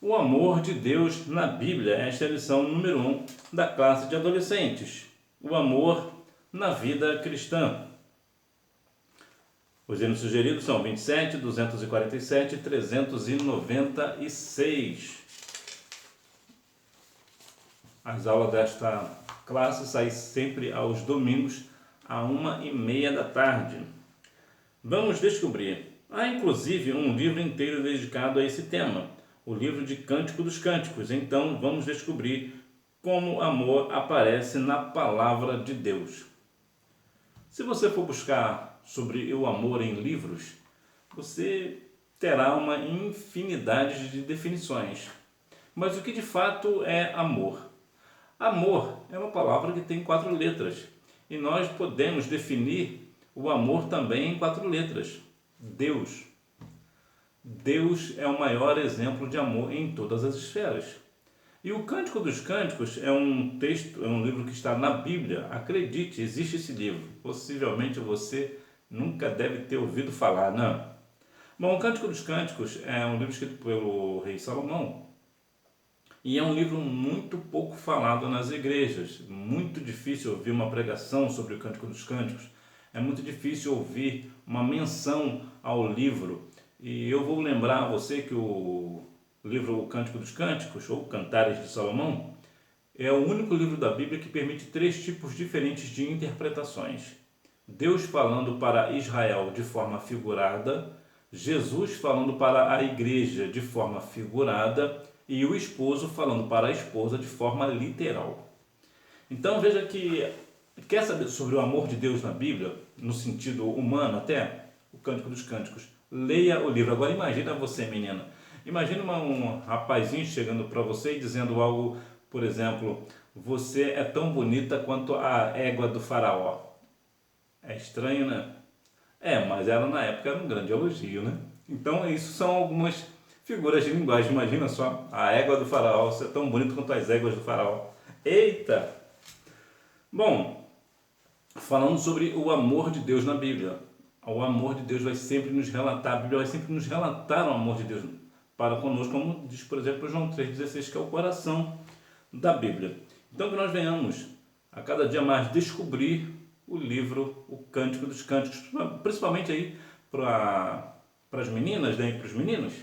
O amor de Deus na Bíblia. Esta é a lição número 1 da classe de adolescentes. O amor na vida cristã. Os hinos sugeridos são 27, 247 e 396. As aulas desta classe saem sempre aos domingos, à 1h30 da tarde. Vamos descobrir. Há inclusive um livro inteiro dedicado a esse tema, o livro de Cântico dos Cânticos. Então vamos descobrir como o amor aparece na palavra de Deus. Se você for buscar sobre o amor em livros, você terá uma infinidade de definições. Mas o que de fato é amor? Amor é uma palavra que tem 4 letras e nós podemos definir o amor também em 4 letras. Deus. Deus é o maior exemplo de amor em todas as esferas. E o Cântico dos Cânticos é um texto, é um livro que está na Bíblia. Acredite, existe esse livro. Possivelmente você nunca deve ter ouvido falar, não. Bom, o Cântico dos Cânticos é um livro escrito pelo rei Salomão. E é um livro muito pouco falado nas igrejas. Muito difícil ouvir uma pregação sobre o Cântico dos Cânticos. É muito difícil ouvir uma menção ao livro. E eu vou lembrar a você que o livro O Cântico dos Cânticos, ou Cantares de Salomão, é o único livro da Bíblia que permite 3 tipos diferentes de interpretações. Deus falando para Israel de forma figurada, Jesus falando para a igreja de forma figurada e o esposo falando para a esposa de forma literal. Então veja que quer saber sobre o amor de Deus na Bíblia, no sentido humano até, o Cântico dos Cânticos, leia o livro. Agora imagina você, menina, imagina um rapazinho chegando para você e dizendo algo, por exemplo, você é tão bonita quanto a égua do faraó. É estranho, né? Mas ela na época era um grande elogio, né? Então isso são algumas figuras de linguagem. Imagina só, a égua do faraó, você é tão bonito quanto as éguas do faraó. Eita! Bom, falando sobre o amor de Deus na Bíblia. O amor de Deus vai sempre nos relatar, a Bíblia vai sempre nos relatar o amor de Deus para conosco, como diz, por exemplo, João 3,16, que é o coração da Bíblia. Então que nós venhamos a cada dia mais descobrir o livro, o Cântico dos Cânticos, principalmente aí para as meninas, né, e para os meninos,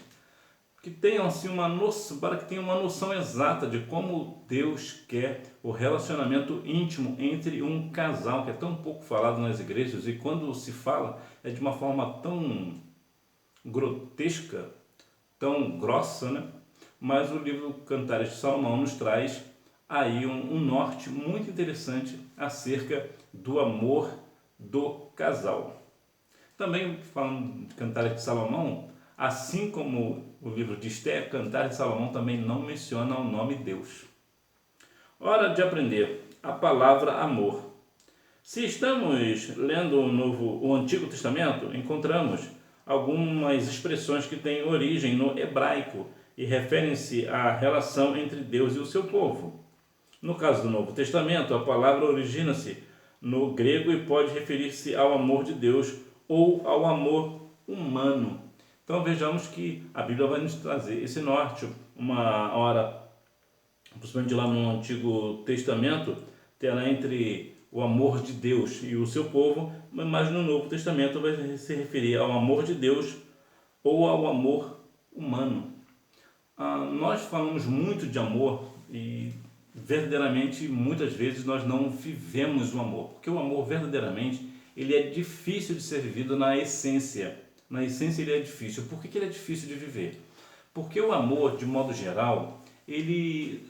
que tenham assim uma noção, para que tenham uma noção exata de como Deus quer o relacionamento íntimo entre um casal, que é tão pouco falado nas igrejas, e quando se fala é de uma forma tão grotesca, tão grossa, né? Mas o livro Cantares de Salomão nos traz aí um norte muito interessante acerca do amor do casal. Também falando de Cantares de Salomão, assim como o livro de Esther, Cantares de Salomão também não menciona o nome Deus. Hora de aprender a palavra amor. Se estamos lendo o Antigo Testamento, encontramos algumas expressões que têm origem no hebraico e referem-se à relação entre Deus e o seu povo. No caso do Novo Testamento, a palavra origina-se no grego e pode referir-se ao amor de Deus ou ao amor humano. Então vejamos que a Bíblia vai nos trazer esse norte. Uma hora, principalmente lá no Antigo Testamento, terá entre o amor de Deus e o seu povo, mas no Novo Testamento vai se referir ao amor de Deus ou ao amor humano. Nós falamos muito de amor e verdadeiramente muitas vezes nós não vivemos o amor, porque o amor verdadeiramente ele é difícil de ser vivido na essência. Na essência ele é difícil. Por que ele é difícil de viver? Porque o amor, de modo geral, ele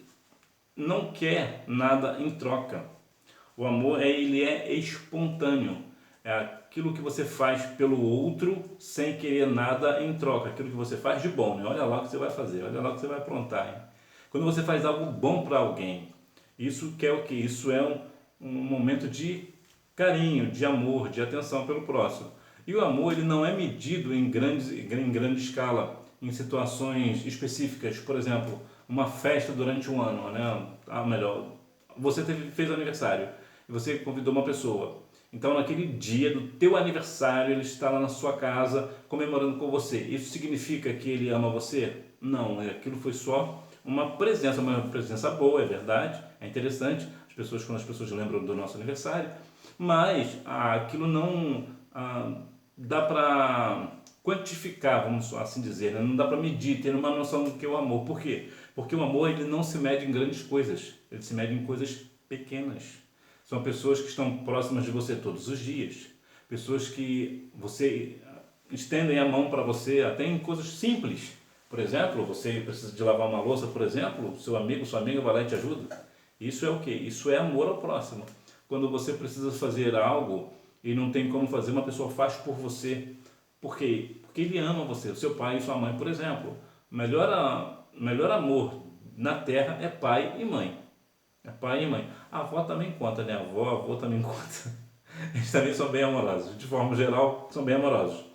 não quer nada em troca. O amor ele é espontâneo. É aquilo que você faz pelo outro sem querer nada em troca. Aquilo que você faz de bom, né? Olha lá o que você vai fazer, olha lá o que você vai aprontar. Hein? Quando você faz algo bom para alguém, isso quer o quê? Isso é um momento de carinho, de amor, de atenção pelo próximo. E o amor ele não é medido em grande escala, em situações específicas. Por exemplo, uma festa durante um ano, né? Melhor, você fez aniversário e você convidou uma pessoa. Então, naquele dia do teu aniversário, ele está lá na sua casa comemorando com você. Isso significa que ele ama você? Não, aquilo foi só uma presença boa, é verdade, é interessante. Quando as pessoas lembram do nosso aniversário, mas aquilo não dá para quantificar, vamos assim dizer, né? Não dá para medir, ter uma noção do que é o amor. Por quê? Porque o amor ele não se mede em grandes coisas, ele se mede em coisas pequenas. São pessoas que estão próximas de você todos os dias, pessoas que você estendem a mão para você até em coisas simples. Por exemplo, você precisa de lavar uma louça, por exemplo, seu amigo, sua amiga vai lá e te ajuda. Isso é o quê? Isso é amor ao próximo. Quando você precisa fazer algo e não tem como fazer, uma pessoa faz por você. Por quê? Porque ele ama você, o seu pai e sua mãe, por exemplo. Melhor amor na terra é pai e mãe. É pai e mãe. A avó também conta, né? A avô também conta. Eles também são bem amorosos. De forma geral, são bem amorosos.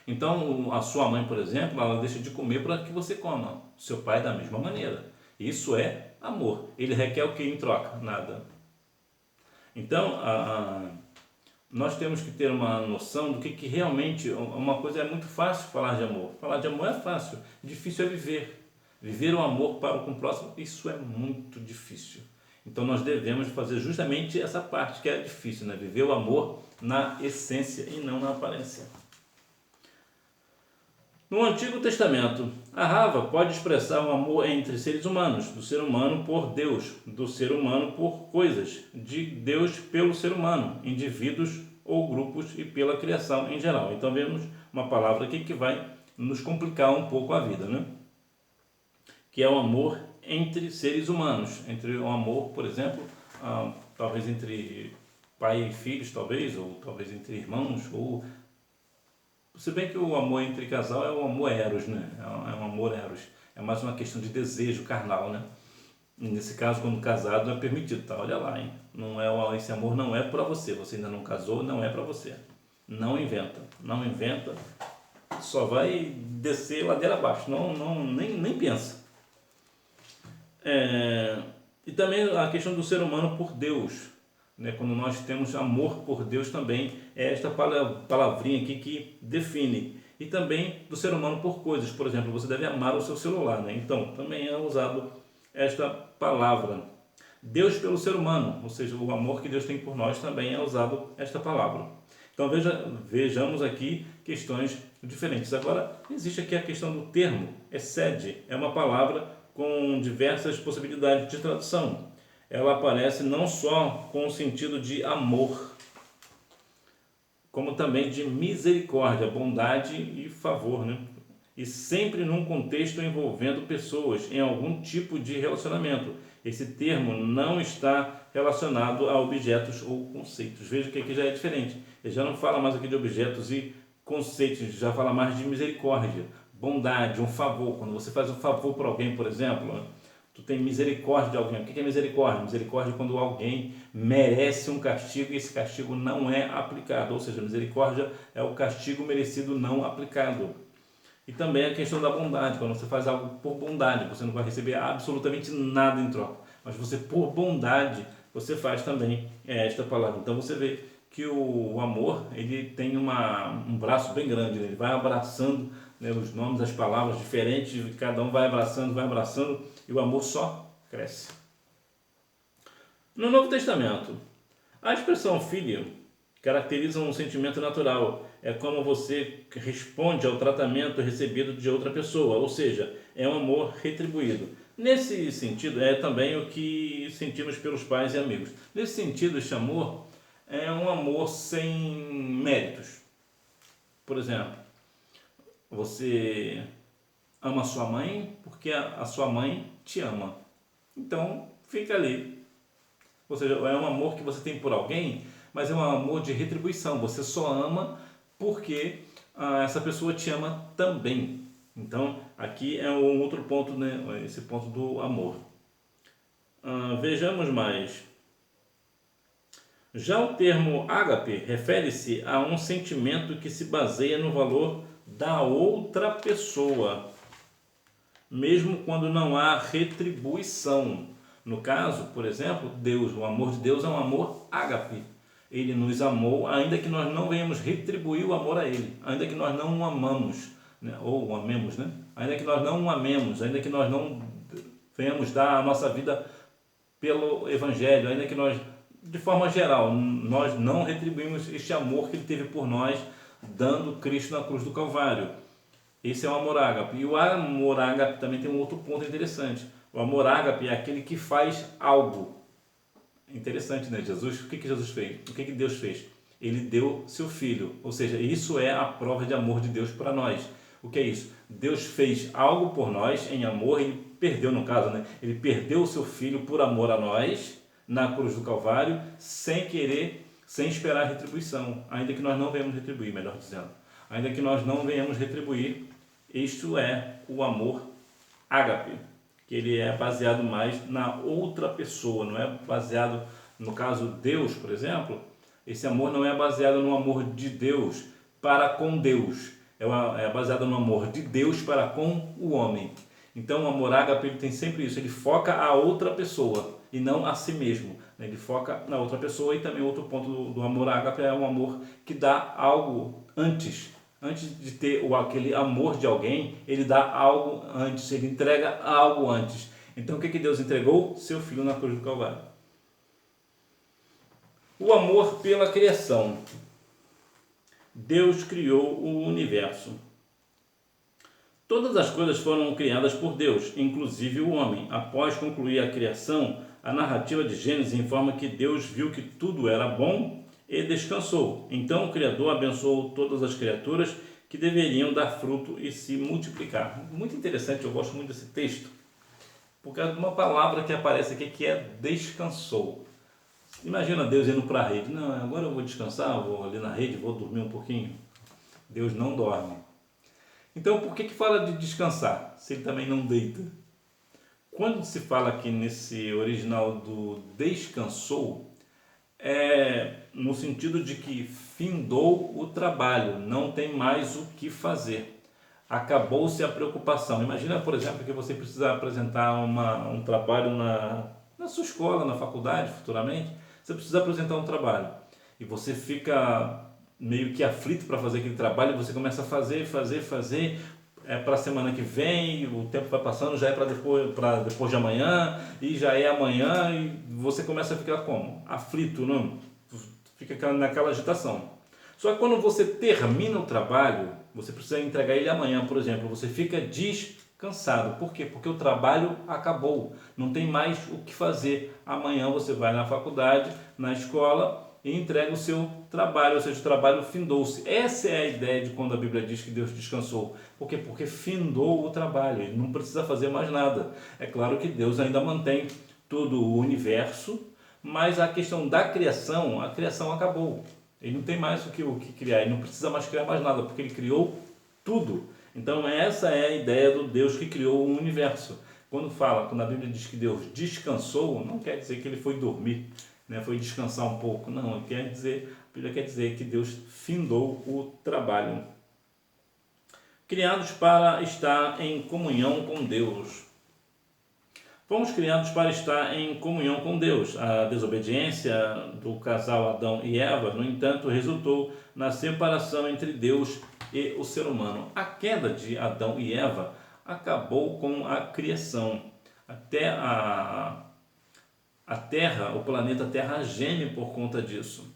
Então, a sua mãe, por exemplo, ela deixa de comer para que você coma. O seu pai, da mesma maneira. Isso é amor. Ele requer o que em troca? Nada. Então, nós temos que ter uma noção do que realmente... Uma coisa é muito fácil falar de amor. Falar de amor é fácil. Difícil é viver. Viver o amor para com o próximo, isso é muito difícil. Então, nós devemos fazer justamente essa parte que é difícil, né? Viver o amor na essência e não na aparência. No Antigo Testamento, a Rava pode expressar o amor entre seres humanos, do ser humano por Deus, do ser humano por coisas, de Deus pelo ser humano, indivíduos ou grupos e pela criação em geral. Então vemos uma palavra aqui que vai nos complicar um pouco a vida, né? Que é o amor entre seres humanos, entre o amor, por exemplo, talvez entre pai e filhos, talvez, ou talvez entre irmãos, ou... Se bem que o amor entre casal é o amor eros, né? É um amor eros. É mais uma questão de desejo carnal, né? E nesse caso, quando casado, é permitido, tá? Olha lá, hein? Esse amor não é para você. Você ainda não casou, não é para você. Não inventa. Não inventa. Só vai descer ladeira abaixo. Nem pensa. E também a questão do ser humano por Deus. Né, quando nós temos amor por Deus também, é esta palavrinha aqui que define. E também do ser humano por coisas, por exemplo, você deve amar o seu celular, né? Então também é usado esta palavra. Deus pelo ser humano, ou seja, o amor que Deus tem por nós também é usado esta palavra. Então vejamos aqui questões diferentes. Agora, existe aqui a questão do termo, excede, é uma palavra com diversas possibilidades de tradução. Ela aparece não só com o sentido de amor, como também de misericórdia, bondade e favor, né? E sempre num contexto envolvendo pessoas em algum tipo de relacionamento. Esse termo não está relacionado a objetos ou conceitos. Veja que aqui já é diferente. Ele já não fala mais aqui de objetos e conceitos, já fala mais de misericórdia, bondade, um favor. Quando você faz um favor para alguém, por exemplo, tu tem misericórdia de alguém. O que é misericórdia? Misericórdia é quando alguém merece um castigo e esse castigo não é aplicado. Ou seja, misericórdia é o castigo merecido não aplicado. E também a questão da bondade. Quando você faz algo por bondade, você não vai receber absolutamente nada em troca. Mas você, por bondade, você faz também esta palavra. Então você vê que o amor, ele tem um braço bem grande. Ele vai abraçando, né, os nomes, as palavras diferentes, cada um vai abraçando, e o amor só cresce. No Novo Testamento, a expressão filho caracteriza um sentimento natural. É como você responde ao tratamento recebido de outra pessoa, ou seja, é um amor retribuído. Nesse sentido, é também o que sentimos pelos pais e amigos. Nesse sentido, este amor é um amor sem méritos. Por exemplo, você ama a sua mãe porque a sua mãe te ama. Então, fica ali. Ou seja, é um amor que você tem por alguém, mas é um amor de retribuição. Você só ama porque essa pessoa te ama também. Então, aqui é um outro ponto, né? Esse ponto do amor. Vejamos mais. Já o termo ágape refere-se a um sentimento que se baseia no valor da outra pessoa, mesmo quando não há retribuição. No caso, por exemplo, Deus, o amor de Deus é um amor ágape. Ele nos amou, ainda que nós não venhamos retribuir o amor a Ele, ainda que nós não o amamos, né? Ou o amemos, né? Ainda que nós não o amemos, ainda que nós não venhamos dar a nossa vida pelo Evangelho, ainda que nós, de forma geral, nós não retribuímos este amor que Ele teve por nós, dando Cristo na cruz do Calvário. Esse é o amor ágape. E o amor ágape também tem um outro ponto interessante. O amor ágape é aquele que faz algo. Interessante, né? Jesus, o que Jesus fez? O que Deus fez? Ele deu seu Filho. Ou seja, isso é a prova de amor de Deus para nós. O que é isso? Deus fez algo por nós em amor, Ele perdeu, no caso, né? Ele perdeu o seu Filho por amor a nós, na cruz do Calvário, sem querer, sem esperar retribuição, ainda que nós não venhamos retribuir, melhor dizendo. Ainda que nós não venhamos retribuir, isto é o amor ágape, que ele é baseado mais na outra pessoa, não é baseado, no caso Deus, por exemplo, esse amor não é baseado no amor de Deus para com Deus, é baseado no amor de Deus para com o homem. Então o amor ágape ele tem sempre isso, ele foca a outra pessoa e não a si mesmo, né? Ele foca na outra pessoa. E também outro ponto do amor ágape é um amor que dá algo antes de ter aquele amor de alguém, ele dá algo antes, ele entrega algo antes. Então o que Deus entregou? Seu Filho na cruz do Calvário. O amor pela criação. Deus criou o universo. Todas as coisas foram criadas por Deus, inclusive o homem. Após concluir a criação, a narrativa de Gênesis informa que Deus viu que tudo era bom e descansou. Então o Criador abençoou todas as criaturas que deveriam dar fruto e se multiplicar. Muito interessante, eu gosto muito desse texto, porque é uma palavra que aparece aqui que é descansou. Imagina Deus indo para a rede. Não, agora eu vou descansar, vou ali na rede, vou dormir um pouquinho. Deus não dorme. Então por que fala de descansar, se ele também não deita? Quando se fala aqui nesse original do descansou, é no sentido de que findou o trabalho, não tem mais o que fazer. Acabou-se a preocupação. Imagina, por exemplo, que você precisa apresentar um trabalho na sua escola, na faculdade, futuramente. Você precisa apresentar um trabalho e você fica meio que aflito para fazer aquele trabalho, e você começa a fazer, para a semana que vem, o tempo vai passando, já é para depois de amanhã, e já é amanhã, e você começa a ficar como? Aflito, não? Fica naquela agitação. Só que quando você termina o trabalho, você precisa entregar ele amanhã, por exemplo, você fica descansado. Por quê? Porque o trabalho acabou, não tem mais o que fazer. Amanhã você vai na faculdade, na escola, e entrega o seu trabalho, ou seja, o trabalho findou-se. Essa é a ideia de quando a Bíblia diz que Deus descansou. Por quê? Porque findou o trabalho, ele não precisa fazer mais nada. É claro que Deus ainda mantém todo o universo, mas a questão da criação, a criação acabou. Ele não tem mais o que criar, ele não precisa mais criar mais nada, porque ele criou tudo. Então essa é a ideia do Deus que criou o universo. Quando a Bíblia diz que Deus descansou, não quer dizer que ele foi dormir, né, foi descansar um pouco, não, a Bíblia quer dizer que Deus findou o trabalho. Criados para estar em comunhão com Deus. Fomos criados para estar em comunhão com Deus. A desobediência do casal Adão e Eva, no entanto, resultou na separação entre Deus e o ser humano. A queda de Adão e Eva acabou com a criação. Até a Terra, o planeta Terra geme por conta disso.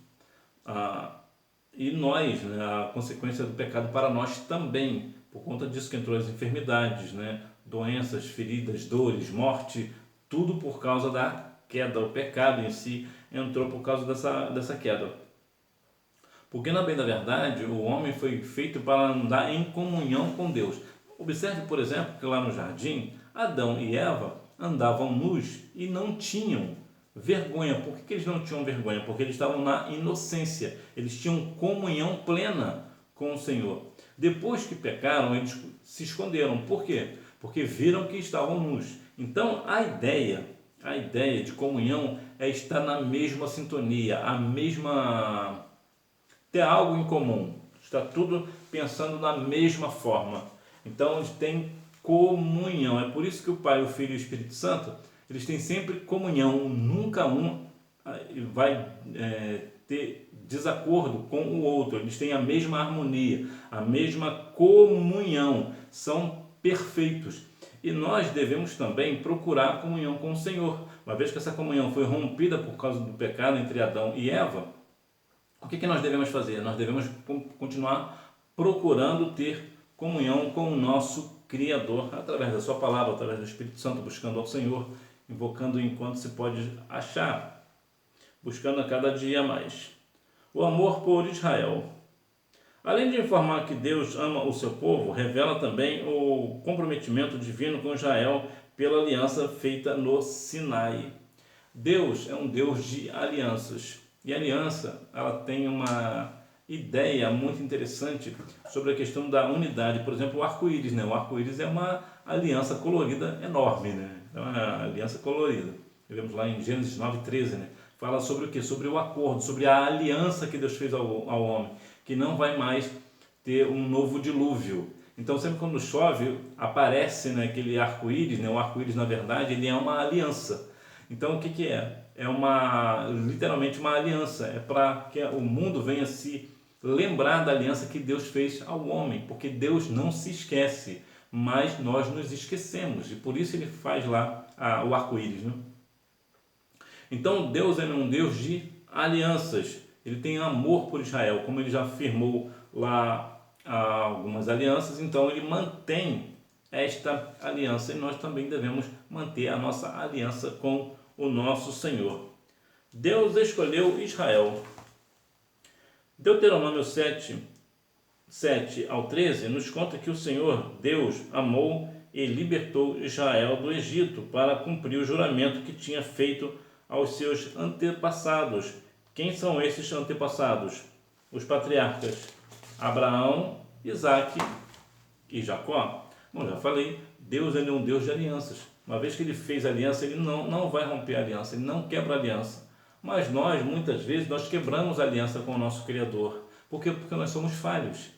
E nós, né, a consequência do pecado para nós também, por conta disso que entrou as enfermidades, né, doenças, feridas, dores, morte, tudo por causa da queda. O pecado em si entrou por causa dessa queda. Porque, na bem da verdade, o homem foi feito para andar em comunhão com Deus. Observe, por exemplo, que lá no jardim, Adão e Eva andavam nus e não tinham vergonha. Por que eles não tinham vergonha? Porque eles estavam na inocência, eles tinham comunhão plena com o Senhor. Depois que pecaram, eles se esconderam. Por quê? Porque viram que estavam nus. Então a ideia de comunhão é estar na mesma sintonia, ter algo em comum, está tudo pensando na mesma forma. Então eles têm comunhão. É por isso que o Pai, o Filho e o Espírito Santo, eles têm sempre comunhão. Nunca um vai ter desacordo com o outro, eles têm a mesma harmonia, a mesma comunhão, são perfeitos. E nós devemos também procurar a comunhão com o Senhor. Uma vez que essa comunhão foi rompida por causa do pecado entre Adão e Eva, o que nós devemos fazer? Nós devemos continuar procurando ter comunhão com o nosso Criador, através da sua palavra, através do Espírito Santo, buscando ao Senhor, invocando enquanto se pode achar, buscando a cada dia mais. O amor por Israel. Além de informar que Deus ama o seu povo, revela também o comprometimento divino com Israel pela aliança feita no Sinai. Deus é um Deus de alianças. E a aliança, ela tem uma ideia muito interessante sobre a questão da unidade. Por exemplo, o arco-íris, né? O arco-íris é uma aliança colorida enorme, né? É uma aliança colorida. Vemos lá em Gênesis 9:13, né? Fala sobre o quê? Sobre o acordo, sobre a aliança que Deus fez ao homem, que não vai mais ter um novo dilúvio. Então, sempre quando chove, aparece, né, aquele arco-íris, né? O arco-íris, na verdade, ele é uma aliança. Então, o que é? É literalmente uma aliança. É para que o mundo venha se lembrar da aliança que Deus fez ao homem, porque Deus não se esquece, mas nós nos esquecemos, e por isso ele faz lá o arco-íris, né? Então, Deus é um Deus de alianças. Ele tem amor por Israel, como ele já afirmou lá algumas alianças, então ele mantém esta aliança, e nós também devemos manter a nossa aliança com o nosso Senhor. Deus escolheu Israel. Deuteronômio 7:7-13 nos conta que o Senhor, Deus, amou e libertou Israel do Egito para cumprir o juramento que tinha feito aos seus antepassados. Quem são esses antepassados? Os patriarcas Abraão, Isaque e Jacó. Bom, já falei, Deus é um Deus de alianças. Uma vez que ele fez aliança, ele não vai romper a aliança, ele não quebra a aliança. Mas nós, muitas vezes, nós quebramos a aliança com o nosso Criador. Por quê? Porque nós somos falhos.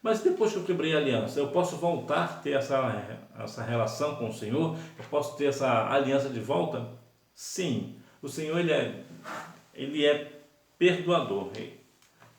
Mas depois que eu quebrei a aliança, eu posso voltar a ter essa relação com o Senhor? Eu posso ter essa aliança de volta? Sim. O Senhor, ele é perdoador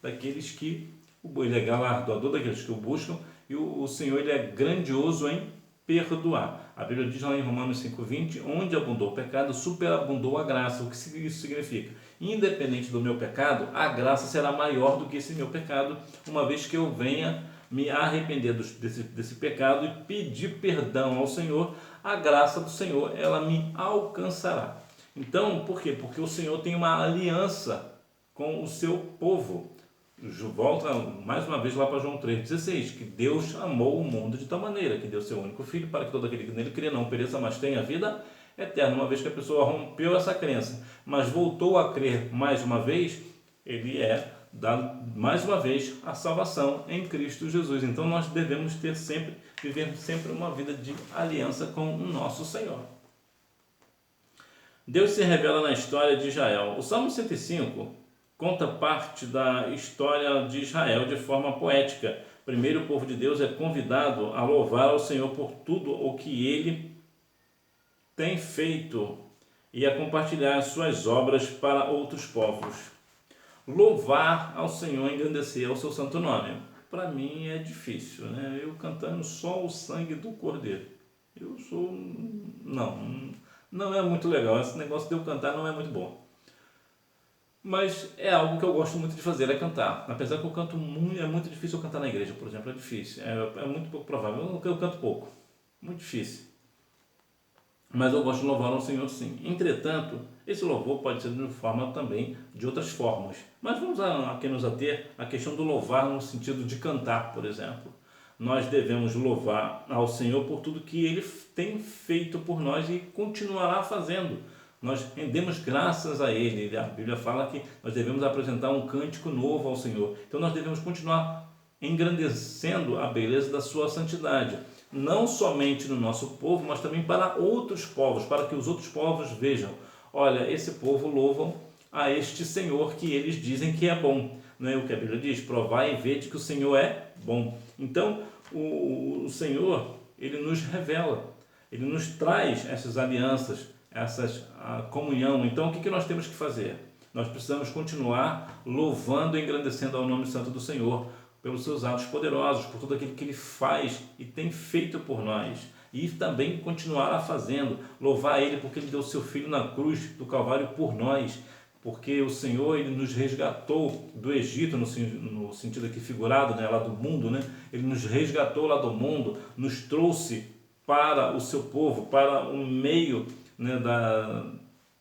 daqueles que... Ele é galardoador daqueles que o buscam, e o Senhor, ele é grandioso em perdoar. A Bíblia diz lá em Romanos 5:20, onde abundou o pecado, superabundou a graça. O que isso significa? Independente do meu pecado, a graça será maior do que esse meu pecado, uma vez que eu venha me arrepender desse pecado e pedir perdão ao Senhor, a graça do Senhor, ela me alcançará. Então, por quê? Porque o Senhor tem uma aliança com o seu povo. Volta mais uma vez lá para João 3,16, que Deus amou o mundo de tal maneira que deu seu único filho para que todo aquele que nele crê não pereça, mas tenha vida eterna. Uma vez que a pessoa rompeu essa crença, mas voltou a crer mais uma vez, ele é dado mais uma vez a salvação em Cristo Jesus. Então nós devemos viver sempre uma vida de aliança com o nosso Senhor. Deus se revela na história de Israel. O Salmo 105 conta parte da história de Israel de forma poética. Primeiro, o povo de Deus é convidado a louvar ao Senhor por tudo o que ele tem feito e a compartilhar as suas obras para outros povos. Louvar ao Senhor, engrandecer ao seu santo nome. Para mim é difícil, né? Eu cantando só o sangue do Cordeiro. Não é muito legal. Esse negócio de eu cantar não é muito bom. Mas é algo que eu gosto muito de fazer, é cantar. Apesar que eu canto muito, é muito difícil eu cantar na igreja, por exemplo, é difícil. É muito pouco provável, eu canto pouco. Muito difícil. Mas eu gosto de louvar ao Senhor, sim. Entretanto, esse louvor pode ser de forma também de outras formas. Mas vamos aqui nos ater à questão do louvar no sentido de cantar, por exemplo. Nós devemos louvar ao Senhor por tudo que Ele tem feito por nós e continuará fazendo. Nós rendemos graças a Ele. A Bíblia fala que nós devemos apresentar um cântico novo ao Senhor. Então nós devemos continuar engrandecendo a beleza da sua santidade. Não somente no nosso povo, mas também para outros povos, para que os outros povos vejam. Olha, esse povo louvam a este Senhor que eles dizem que é bom. Não é o que a Bíblia diz? Provai e vede que o Senhor é bom. Então, o Senhor, Ele nos revela, Ele nos traz essas alianças, a comunhão. Então, o que nós temos que fazer? Nós precisamos continuar louvando e engrandecendo ao nome santo do Senhor, pelos seus atos poderosos, por tudo aquilo que Ele faz e tem feito por nós. E também continuar fazendo, louvar Ele porque Ele deu o seu Filho na cruz do Calvário por nós, porque o Senhor Ele nos resgatou do Egito, no sentido aqui figurado, né, lá do mundo, né? Ele nos resgatou lá do mundo, nos trouxe para o seu povo, para o meio, né,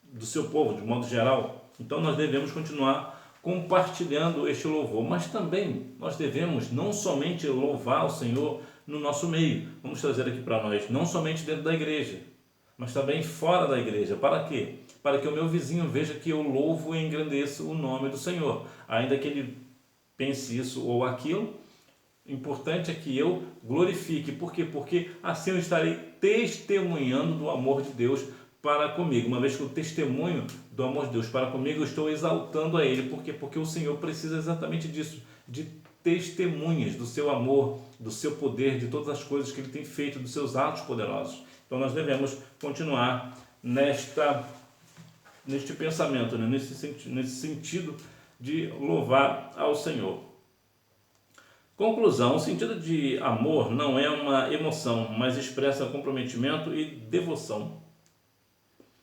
do seu povo, de modo geral. Então nós devemos continuar compartilhando este louvor, mas também nós devemos não somente louvar o Senhor no nosso meio, vamos trazer aqui para nós, não somente dentro da igreja, mas também fora da igreja. Para quê? Para que o meu vizinho veja que eu louvo e engrandeço o nome do Senhor, ainda que ele pense isso ou aquilo. O importante é que eu glorifique. Por quê? Porque assim eu estarei testemunhando do amor de Deus para comigo. Uma vez que eu testemunho do amor de Deus para comigo, eu estou exaltando a Ele. Por quê? Porque o Senhor precisa exatamente disso, de testemunhas do seu amor, do seu poder, de todas as coisas que Ele tem feito, dos seus atos poderosos. Então nós devemos continuar neste pensamento, né? nesse sentido de louvar ao Senhor. Conclusão: o sentido de amor não é uma emoção, mas expressa comprometimento e devoção.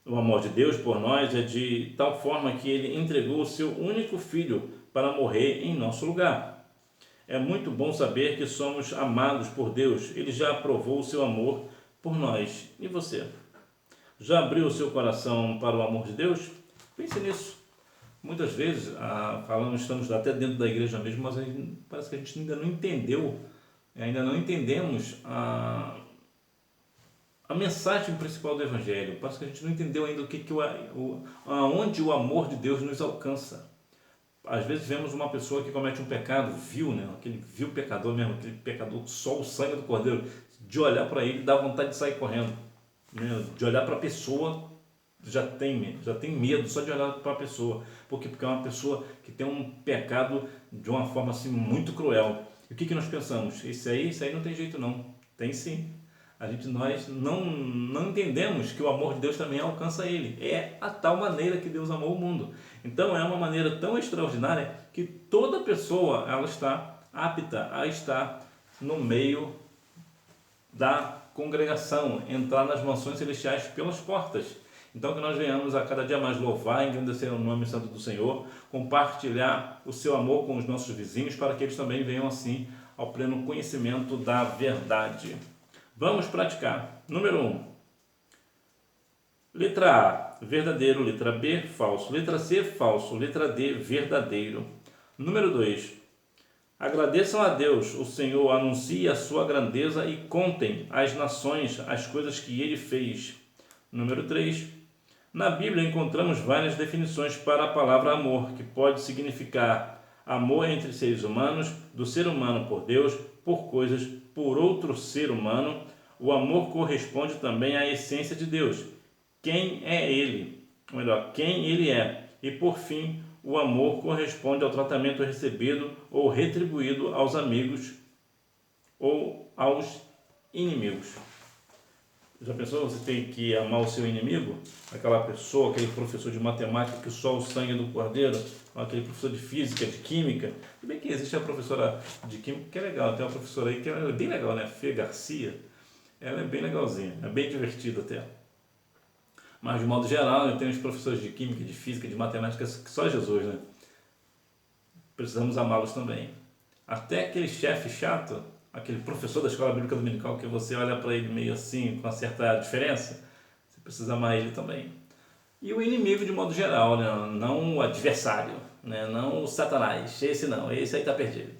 O amor de Deus por nós é de tal forma que Ele entregou o seu único Filho para morrer em nosso lugar. É muito bom saber que somos amados por Deus. Ele já aprovou o seu amor por nós. E você? Já abriu o seu coração para o amor de Deus? Pense nisso. Muitas vezes, estamos até dentro da igreja mesmo, mas parece que a gente ainda não entendeu, ainda não entendemos a mensagem principal do Evangelho. Parece que a gente não entendeu ainda aonde o amor de Deus nos alcança. Às vezes vemos uma pessoa que comete um pecado vil, né? Aquele vil pecador mesmo, aquele pecador que só o sangue do Cordeiro, de olhar para ele dá vontade de sair correndo, né? De olhar para a pessoa já tem medo só de olhar para a pessoa. Por quê? Porque é uma pessoa que tem um pecado de uma forma assim muito cruel. E o que nós pensamos? Isso aí não tem jeito não. Tem sim. Nós não entendemos que o amor de Deus também alcança ele. É a tal maneira que Deus amou o mundo. Então é uma maneira tão extraordinária que toda pessoa ela está apta a estar no meio da congregação, entrar nas mansões celestiais pelas portas. Então que nós venhamos a cada dia mais louvar e engrandecer o nome santo do Senhor, compartilhar o seu amor com os nossos vizinhos para que eles também venham assim ao pleno conhecimento da verdade. Vamos praticar. Número 1. Letra A, verdadeiro. Letra B, falso. Letra C, falso. Letra D, verdadeiro. Número 2. Agradeçam a Deus, o Senhor anuncie a sua grandeza e contem às nações as coisas que Ele fez. Número 3. Na Bíblia encontramos várias definições para a palavra amor, que pode significar amor entre seres humanos, do ser humano por Deus, por coisas, por outro ser humano. O amor corresponde também à essência de Deus. Quem é Ele? Ou melhor, quem Ele é. E por fim, o amor corresponde ao tratamento recebido ou retribuído aos amigos ou aos inimigos. Já pensou você tem que amar o seu inimigo? Aquela pessoa, aquele professor de matemática que só o sangue do Cordeiro, aquele professor de física, de química. Se bem que existe a professora de química que é legal, tem uma professora aí que é bem legal, né? Fê Garcia. Ela é bem legalzinha, é bem divertida até. Mas de modo geral, eu tenho os professores de química, de física, de matemática, que só Jesus, né? Precisamos amá-los também. Até aquele chefe chato, aquele professor da escola bíblica dominical que você olha para ele meio assim, com uma certa diferença, você precisa amar ele também. E o inimigo de modo geral, né? Não o adversário, né? Não o Satanás, esse não, esse aí está perdido.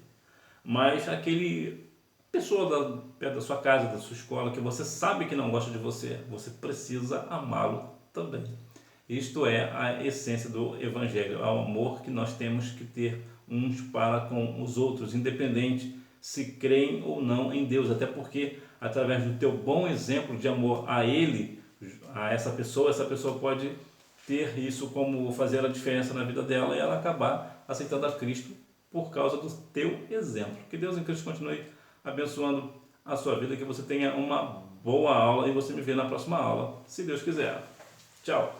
Mas aquele pessoa perto da sua casa, da sua escola, que você sabe que não gosta de você, você precisa amá-lo também. Isto é a essência do Evangelho, é o amor que nós temos que ter uns para com os outros, independente se creem ou não em Deus, até porque através do teu bom exemplo de amor a Ele, a essa pessoa pode ter isso como fazer a diferença na vida dela e ela acabar aceitando a Cristo por causa do teu exemplo. Que Deus em Cristo continue abençoando a sua vida, que você tenha uma boa aula e você me vê na próxima aula, se Deus quiser. Tchau!